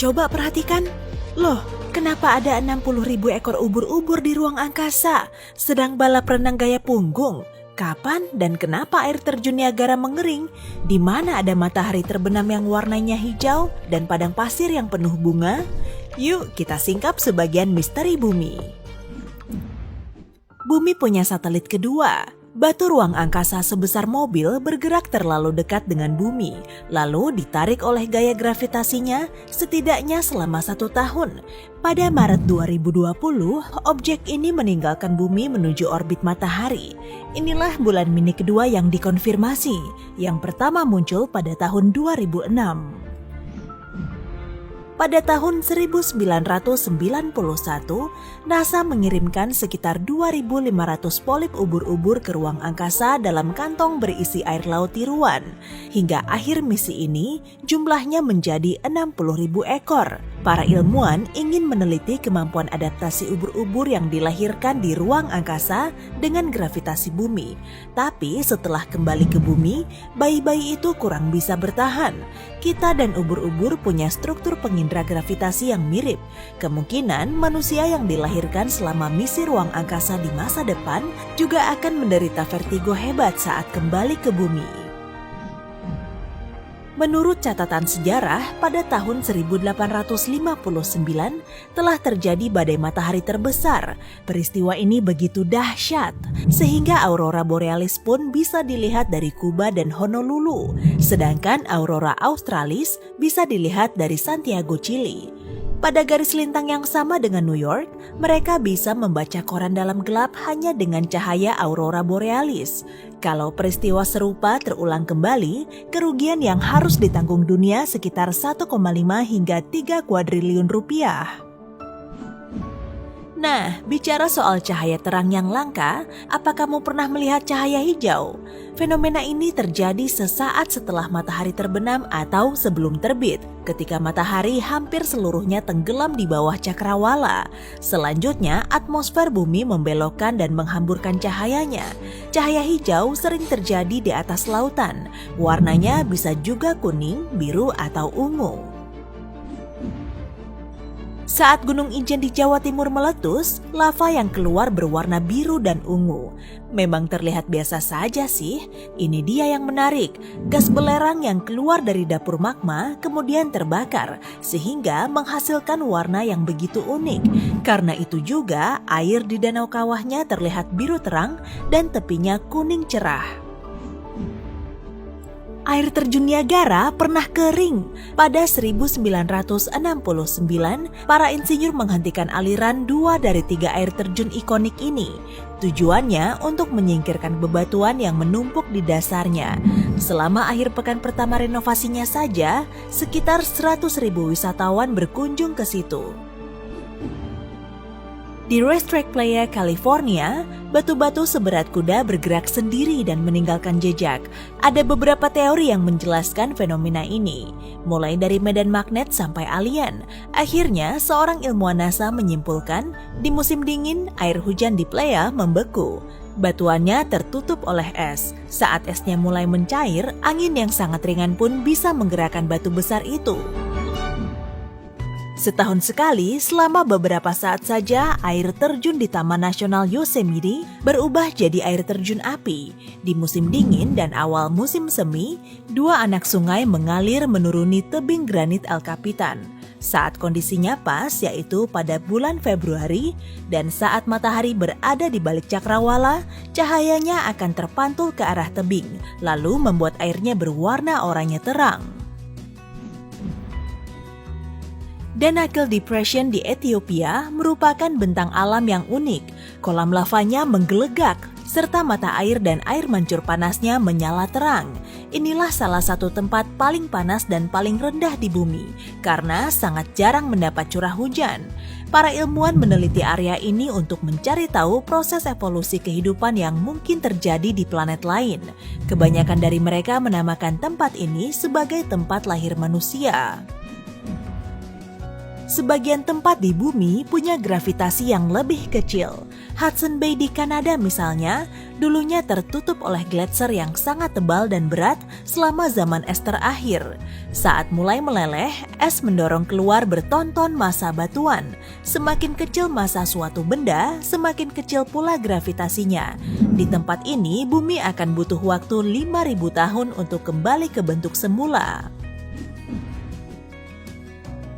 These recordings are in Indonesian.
Coba perhatikan. Loh, kenapa ada 60.000 ekor ubur-ubur di ruang angkasa sedang balap renang gaya punggung? Kapan dan kenapa air terjun Niagara mengering? Di mana ada matahari terbenam yang warnanya hijau dan padang pasir yang penuh bunga? Yuk kita singkap sebagian misteri bumi. Bumi punya satelit kedua. Batu ruang angkasa sebesar mobil bergerak terlalu dekat dengan bumi, lalu ditarik oleh gaya gravitasinya setidaknya selama 1 tahun. Pada Maret 2020, objek ini meninggalkan bumi menuju orbit matahari. Inilah bulan mini kedua yang dikonfirmasi, yang pertama muncul pada tahun 2006. Pada tahun 1991, NASA mengirimkan sekitar 2.500 polip ubur-ubur ke ruang angkasa dalam kantong berisi air laut tiruan. Hingga akhir misi ini, jumlahnya menjadi 60.000 ekor. Para ilmuwan ingin meneliti kemampuan adaptasi ubur-ubur yang dilahirkan di ruang angkasa dengan gravitasi bumi. Tapi setelah kembali ke bumi, bayi-bayi itu kurang bisa bertahan. Kita dan ubur-ubur punya struktur pengindra gravitasi yang mirip. Kemungkinan manusia yang dilahirkan selama misi ruang angkasa di masa depan juga akan menderita vertigo hebat saat kembali ke bumi. Menurut catatan sejarah, pada tahun 1859 telah terjadi badai matahari terbesar. Peristiwa ini begitu dahsyat, sehingga aurora borealis pun bisa dilihat dari Kuba dan Honolulu, sedangkan aurora australis bisa dilihat dari Santiago, Chili. Pada garis lintang yang sama dengan New York, mereka bisa membaca koran dalam gelap hanya dengan cahaya aurora borealis. Kalau peristiwa serupa terulang kembali, kerugian yang harus ditanggung dunia sekitar 1,5 hingga 3 kuadriliun rupiah. Nah, bicara soal cahaya terang yang langka, apa kamu pernah melihat cahaya hijau? Fenomena ini terjadi sesaat setelah matahari terbenam atau sebelum terbit, ketika matahari hampir seluruhnya tenggelam di bawah cakrawala. Selanjutnya, atmosfer bumi membelokkan dan menghamburkan cahayanya. Cahaya hijau sering terjadi di atas lautan. Warnanya bisa juga kuning, biru, atau ungu. Saat Gunung Ijen di Jawa Timur meletus, lava yang keluar berwarna biru dan ungu. Memang terlihat biasa saja sih, ini dia yang menarik. Gas belerang yang keluar dari dapur magma kemudian terbakar, sehingga menghasilkan warna yang begitu unik. Karena itu juga, air di danau kawahnya terlihat biru terang dan tepinya kuning cerah. Air terjun Niagara pernah kering. Pada 1969, para insinyur menghentikan aliran 2 dari 3 air terjun ikonik ini. Tujuannya untuk menyingkirkan bebatuan yang menumpuk di dasarnya. Selama akhir pekan pertama renovasinya saja, sekitar 100.000 wisatawan berkunjung ke situ. Di Racetrack Playa, California, batu-batu seberat kuda bergerak sendiri dan meninggalkan jejak. Ada beberapa teori yang menjelaskan fenomena ini, mulai dari medan magnet sampai alien. Akhirnya, seorang ilmuwan NASA menyimpulkan, di musim dingin, air hujan di Playa membeku. Batuannya tertutup oleh es. Saat esnya mulai mencair, angin yang sangat ringan pun bisa menggerakkan batu besar itu. Setahun sekali, selama beberapa saat saja, air terjun di Taman Nasional Yosemite berubah jadi air terjun api. Di musim dingin dan awal musim semi, 2 anak sungai mengalir menuruni tebing granit El Capitan. Saat kondisinya pas, yaitu pada bulan Februari, dan saat matahari berada di balik cakrawala, cahayanya akan terpantul ke arah tebing, lalu membuat airnya berwarna oranye terang. Danakil Depression di Ethiopia merupakan bentang alam yang unik. Kolam lavanya menggelegak, serta mata air dan air mancur panasnya menyala terang. Inilah salah satu tempat paling panas dan paling rendah di bumi, karena sangat jarang mendapat curah hujan. Para ilmuwan meneliti area ini untuk mencari tahu proses evolusi kehidupan yang mungkin terjadi di planet lain. Kebanyakan dari mereka menamakan tempat ini sebagai tempat lahir manusia. Sebagian tempat di bumi punya gravitasi yang lebih kecil. Hudson Bay di Kanada misalnya, dulunya tertutup oleh gletser yang sangat tebal dan berat selama zaman es terakhir. Saat mulai meleleh, es mendorong keluar bertonton massa batuan. Semakin kecil massa suatu benda, semakin kecil pula gravitasinya. Di tempat ini, bumi akan butuh waktu 5.000 tahun untuk kembali ke bentuk semula.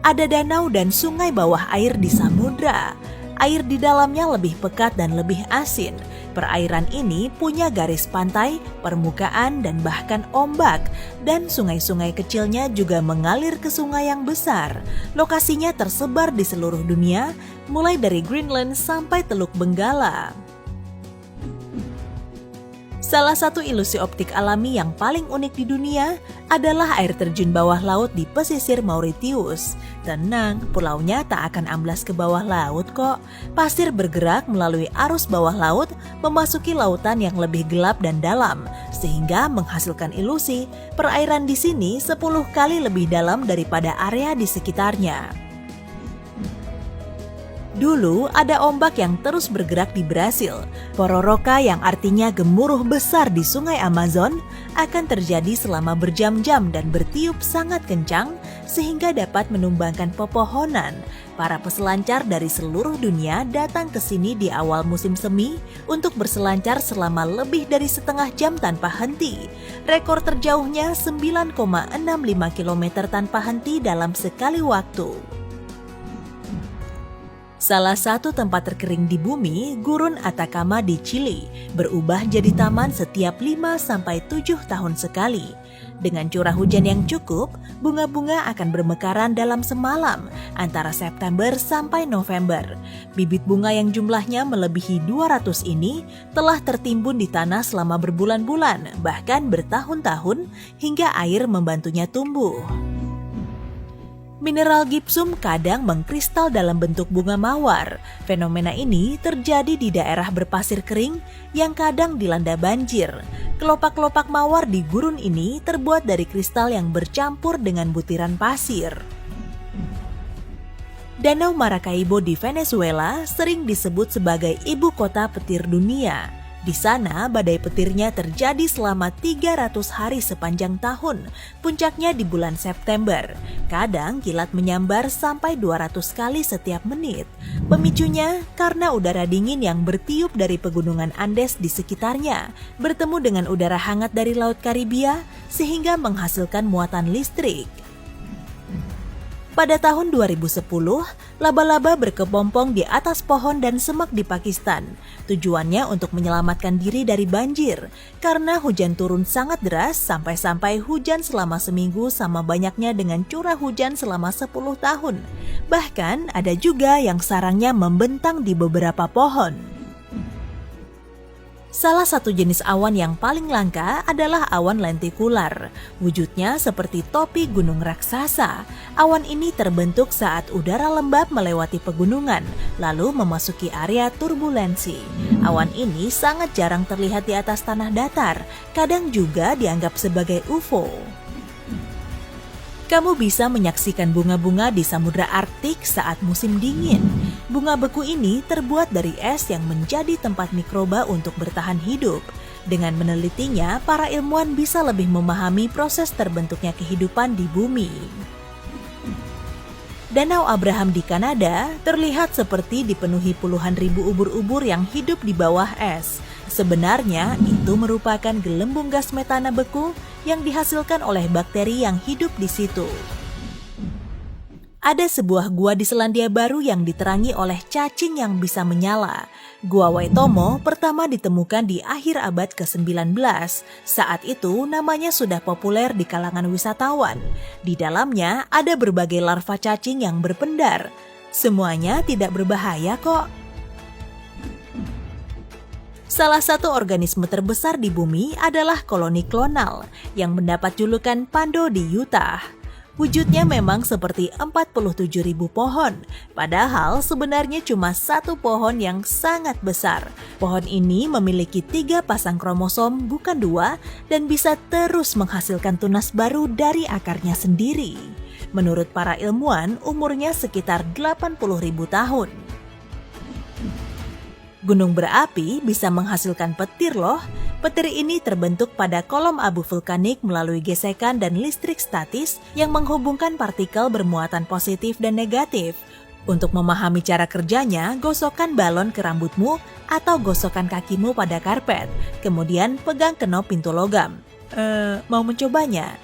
Ada danau dan sungai bawah air di samudra. Air di dalamnya lebih pekat dan lebih asin. Perairan ini punya garis pantai, permukaan, dan bahkan ombak. Dan sungai-sungai kecilnya juga mengalir ke sungai yang besar. Lokasinya tersebar di seluruh dunia, mulai dari Greenland sampai Teluk Benggala. Salah satu ilusi optik alami yang paling unik di dunia adalah air terjun bawah laut di pesisir Mauritius. Tenang, pulaunya tak akan amblas ke bawah laut kok. Pasir bergerak melalui arus bawah laut memasuki lautan yang lebih gelap dan dalam, sehingga menghasilkan ilusi perairan di sini 10 kali lebih dalam daripada area di sekitarnya. Dulu ada ombak yang terus bergerak di Brasil. Pororoca yang artinya gemuruh besar di sungai Amazon akan terjadi selama berjam-jam dan bertiup sangat kencang sehingga dapat menumbangkan pepohonan. Para peselancar dari seluruh dunia datang ke sini di awal musim semi untuk berselancar selama lebih dari setengah jam tanpa henti. Rekor terjauhnya 9,65 km tanpa henti dalam sekali waktu. Salah satu tempat terkering di bumi, Gurun Atacama di Chili, berubah jadi taman setiap 5-7 tahun sekali. Dengan curah hujan yang cukup, bunga-bunga akan bermekaran dalam semalam antara September sampai November. Bibit bunga yang jumlahnya melebihi 200 ini telah tertimbun di tanah selama berbulan-bulan, bahkan bertahun-tahun hingga air membantunya tumbuh. Mineral gipsum kadang mengkristal dalam bentuk bunga mawar. Fenomena ini terjadi di daerah berpasir kering yang kadang dilanda banjir. Kelopak-kelopak mawar di gurun ini terbuat dari kristal yang bercampur dengan butiran pasir. Danau Maracaibo di Venezuela sering disebut sebagai ibu kota petir dunia. Di sana, badai petirnya terjadi selama 300 hari sepanjang tahun, puncaknya di bulan September. Kadang kilat menyambar sampai 200 kali setiap menit. Pemicunya karena udara dingin yang bertiup dari pegunungan Andes di sekitarnya, bertemu dengan udara hangat dari Laut Karibia, sehingga menghasilkan muatan listrik. Pada tahun 2010, laba-laba berkepompong di atas pohon dan semak di Pakistan. Tujuannya untuk menyelamatkan diri dari banjir, karena hujan turun sangat deras sampai-sampai hujan selama seminggu sama banyaknya dengan curah hujan selama 10 tahun. Bahkan ada juga yang sarangnya membentang di beberapa pohon. Salah satu jenis awan yang paling langka adalah awan lentikular. Wujudnya seperti topi gunung raksasa. Awan ini terbentuk saat udara lembab melewati pegunungan, lalu memasuki area turbulensi. Awan ini sangat jarang terlihat di atas tanah datar, kadang juga dianggap sebagai UFO. Kamu bisa menyaksikan bunga-bunga di Samudra Arktik saat musim dingin. Bunga beku ini terbuat dari es yang menjadi tempat mikroba untuk bertahan hidup. Dengan menelitinya, para ilmuwan bisa lebih memahami proses terbentuknya kehidupan di bumi. Danau Abraham di Kanada terlihat seperti dipenuhi puluhan ribu ubur-ubur yang hidup di bawah es. Sebenarnya, itu merupakan gelembung gas metana beku yang dihasilkan oleh bakteri yang hidup di situ. Ada sebuah gua di Selandia Baru yang diterangi oleh cacing yang bisa menyala. Gua Waitomo pertama ditemukan di akhir abad ke-19. Saat itu namanya sudah populer di kalangan wisatawan. Di dalamnya ada berbagai larva cacing yang berpendar. Semuanya tidak berbahaya kok. Salah satu organisme terbesar di bumi adalah koloni klonal yang mendapat julukan Pando di Utah. Wujudnya memang seperti 47.000 pohon, padahal sebenarnya cuma satu pohon yang sangat besar. Pohon ini memiliki 3 pasang kromosom, bukan 2, dan bisa terus menghasilkan tunas baru dari akarnya sendiri. Menurut para ilmuwan, umurnya sekitar 80.000 tahun. Gunung berapi bisa menghasilkan petir loh. Petir ini terbentuk pada kolom abu vulkanik melalui gesekan dan listrik statis yang menghubungkan partikel bermuatan positif dan negatif. Untuk memahami cara kerjanya, gosokkan balon ke rambutmu atau gosokkan kakimu pada karpet. Kemudian pegang kenop pintu logam. Mau mencobanya?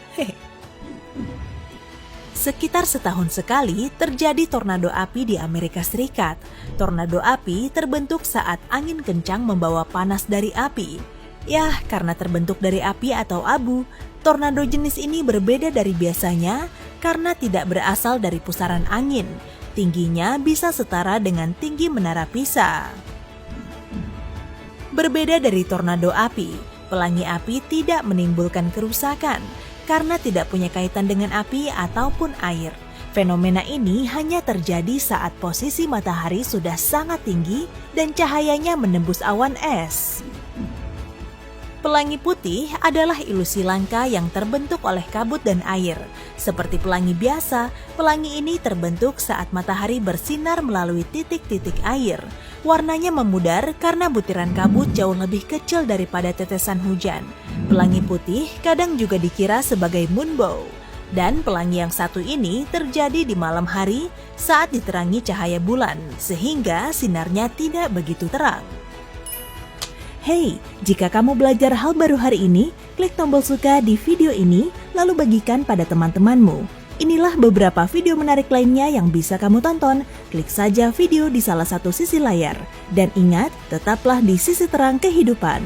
Sekitar setahun sekali terjadi tornado api di Amerika Serikat. Tornado api terbentuk saat angin kencang membawa panas dari api. Yah, karena terbentuk dari api atau abu, tornado jenis ini berbeda dari biasanya karena tidak berasal dari pusaran angin. Tingginya bisa setara dengan tinggi menara Pisa. Berbeda dari tornado api, pelangi api tidak menimbulkan kerusakan karena tidak punya kaitan dengan api ataupun air. Fenomena ini hanya terjadi saat posisi matahari sudah sangat tinggi dan cahayanya menembus awan es. Pelangi putih adalah ilusi langka yang terbentuk oleh kabut dan air. Seperti pelangi biasa, pelangi ini terbentuk saat matahari bersinar melalui titik-titik air. Warnanya memudar karena butiran kabut jauh lebih kecil daripada tetesan hujan. Pelangi putih kadang juga dikira sebagai moonbow. Dan pelangi yang satu ini terjadi di malam hari saat diterangi cahaya bulan, sehingga sinarnya tidak begitu terang. Hey, jika kamu belajar hal baru hari ini, klik tombol suka di video ini, lalu bagikan pada teman-temanmu. Inilah beberapa video menarik lainnya yang bisa kamu tonton. Klik saja video di salah satu sisi layar. Dan ingat, tetaplah di sisi terang kehidupan.